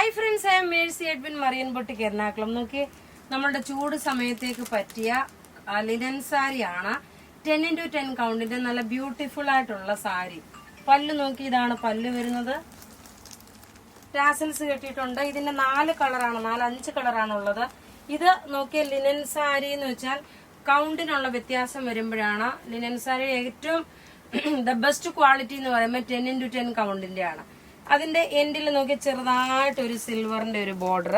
Hi friends, I M Mercy Edwin marine boutique Ernakulam. നോക്കി, നമ്മളുടെ ചൂട് സമയത്തേക്ക് പറ്റിയ ലിനൻ സാരിയാണ്. 10x10 കൗണ്ടിന്റെ നല്ല ബ്യൂട്ടിഫുൾ ആയിട്ടുള്ള സാരി. പല്ല് നോക്കി, ഇതാണ് പല്ല് വരുന്നത്. ടാസൽസ് കെട്ടിയിട്ടുണ്ട്. ഇതിന്റെ 4 കളറാണ്, 4-5 കളറാണ് ഉള്ളത്. ഇത് നോക്കിയ ലിനൻ സാരി എന്ന് വെച്ചാൽ കൗണ്ടിനുള്ള വ്യത്യാസം വരുമ്പോഴാണ് ലിനൻ സാരി ഏറ്റവും ദ ബെസ്റ്റ് ക്വാളിറ്റി എന്ന് പറയുമ്പോൾ 10x10 കൗണ്ടിന്റെ ആണ്. അതിന്റെ എൻഡിൽ നോക്കി ചെറുതായിട്ടൊരു സിൽവറിന്റെ ഒരു ബോർഡർ.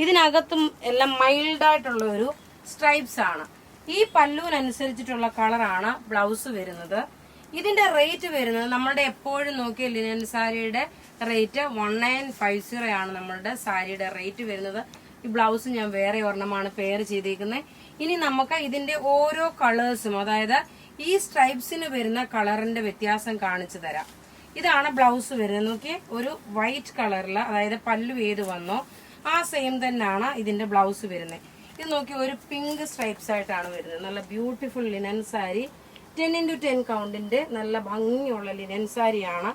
ഇതിനകത്തും എല്ലാം മൈൽഡ് ആയിട്ടുള്ള ഒരു സ്ട്രൈപ്സ് ആണ്. ഈ പല്ലുവിനനുസരിച്ചിട്ടുള്ള കളറാണ് ബ്ലൗസ് വരുന്നത്. ഇതിന്റെ റേറ്റ് വരുന്നത് നമ്മളുടെ എപ്പോഴും നോക്കിയ ലിനൻ സാരിയുടെ റേറ്റ് 1950 ആണ് നമ്മളുടെ സാരിയുടെ റേറ്റ് വരുന്നത്. ഈ ബ്ലൗസ് ഞാൻ വേറെ ഒരെണ്ണമാണ് പെയർ ചെയ്തേക്കുന്നത്. ഇനി നമുക്ക് ഇതിന്റെ ഓരോ കളേഴ്സും, അതായത് ഈ സ്ട്രൈപ്സിന് വരുന്ന കളറിന്റെ വ്യത്യാസം കാണിച്ചു തരാം. ഇതാണ് ബ്ലൗസ് വരുന്നത്. നോക്കി, ഒരു വൈറ്റ് കളറിൽ, അതായത് പല്ലു ഏത് വന്നോ ആ സെയിം തന്നെയാണ് ഇതിന്റെ ബ്ലൗസ് വരുന്നത്. ഇത് നോക്കി, ഒരു പിങ്ക് സ്ട്രൈപ്സ് ആയിട്ടാണ് വരുന്നത്. നല്ല ബ്യൂട്ടിഫുൾ ലിനൻ സാരി, 10x10 കൗണ്ടിന്റെ നല്ല ഭംഗിയുള്ള ലിനൻ സാരിയാണ്.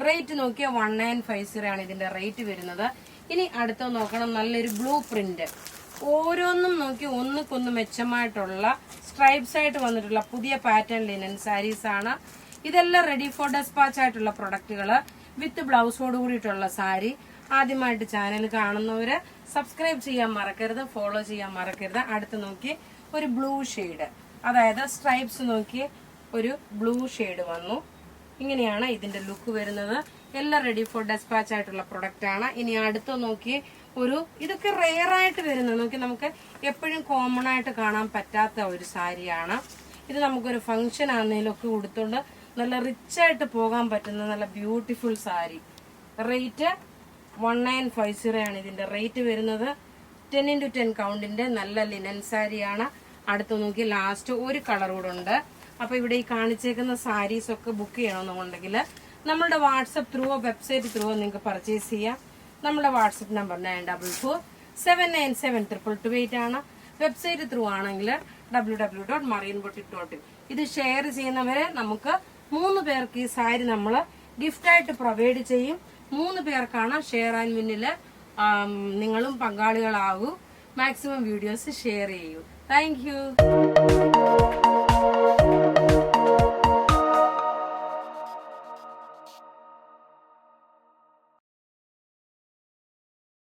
റേറ്റ് നോക്കിയാൽ 1950 ആണ് ഇതിന്റെ റേറ്റ് വരുന്നത്. ഇനി അടുത്ത നോക്കണം, നല്ലൊരു ബ്ലൂ പ്രിന്റ്. ഓരോന്നും നോക്കി ഒന്നുകൊന്ന് മെച്ചമായിട്ടുള്ള സ്ട്രൈപ്സ് ആയിട്ട് വന്നിട്ടുള്ള പുതിയ പാറ്റേൺ ലിനൻ സാരീസ് ആണ്. ഇതെല്ലാം റെഡി ഫോർ ഡെസ്പാച്ച് ആയിട്ടുള്ള പ്രൊഡക്റ്റുകള് വിത്ത് ബ്ലൗസോട് കൂടിയിട്ടുള്ള സാരി. ആദ്യമായിട്ട് ചാനൽ കാണുന്നവര് സബ്സ്ക്രൈബ് ചെയ്യാൻ മറക്കരുത്, ഫോളോ ചെയ്യാൻ മറക്കരുത്. അടുത്ത് നോക്കി, ഒരു ബ്ലൂ ഷെയ്ഡ്, അതായത് സ്ട്രൈപ്സ് നോക്കി ഒരു ബ്ലൂ ഷെയ്ഡ് വന്നു. ഇങ്ങനെയാണ് ഇതിന്റെ ലുക്ക് വരുന്നത്. എല്ലാം റെഡി ഫോർ ഡെസ്പാച്ച് ആയിട്ടുള്ള പ്രൊഡക്റ്റ് ആണ്. ഇനി അടുത്ത് നോക്കി, ഇതൊക്കെ റെയർ ആയിട്ട് വരുന്നത് നോക്കി, നമുക്ക് എപ്പോഴും കോമൺ ആയിട്ട് കാണാൻ പറ്റാത്ത ഒരു സാരിയാണ്. ഇത് നമുക്കൊരു ഫംഗ്ഷൻ ആണെങ്കിലൊക്കെ കൊടുത്തോണ്ട് നല്ല റിച്ച് ആയിട്ട് പോകാൻ പറ്റുന്ന നല്ല ബ്യൂട്ടിഫുൾ സാരി. റേറ്റ് 1950 ആണ് ഇതിന്റെ റേറ്റ് വരുന്നത്. 10x10 കൗണ്ടിന്റെ നല്ല ലിനൻ സാരിയാണ്. അടുത്ത് നോക്കി, ലാസ്റ്റ് ഒരു കളർ കൂടെ ഉണ്ട്. അപ്പൊ ഇവിടെ ഈ കാണിച്ചേക്കുന്ന സാരീസ് ഒക്കെ ബുക്ക് ചെയ്യണമെന്നുണ്ടെങ്കിൽ നമ്മളുടെ വാട്സപ്പ് ത്രൂവോ വെബ്സൈറ്റ് ത്രൂവോ നിങ്ങൾക്ക് പർച്ചേസ് ചെയ്യാം. നമ്മുടെ വാട്സപ്പ് നമ്പർ 9447972228 ആണ്. വെബ്സൈറ്റ് ത്രൂ ആണെങ്കിൽ www.marianboutique.in. ഇത് ഷെയർ ചെയ്യുന്നവരെ നമുക്ക് 3 പേർക്ക് ഈ സാരി നമ്മൾ ഗിഫ്റ്റ് ആയിട്ട് പ്രൊവൈഡ് ചെയ്യും. 3 പേർക്കാണ് ഷെയർ ആൻഡ് വിന്നില് നിങ്ങളും പങ്കാളികളാകൂ. മാക്സിമം വീഡിയോസ് ഷെയർ ചെയ്യൂ. Thank you.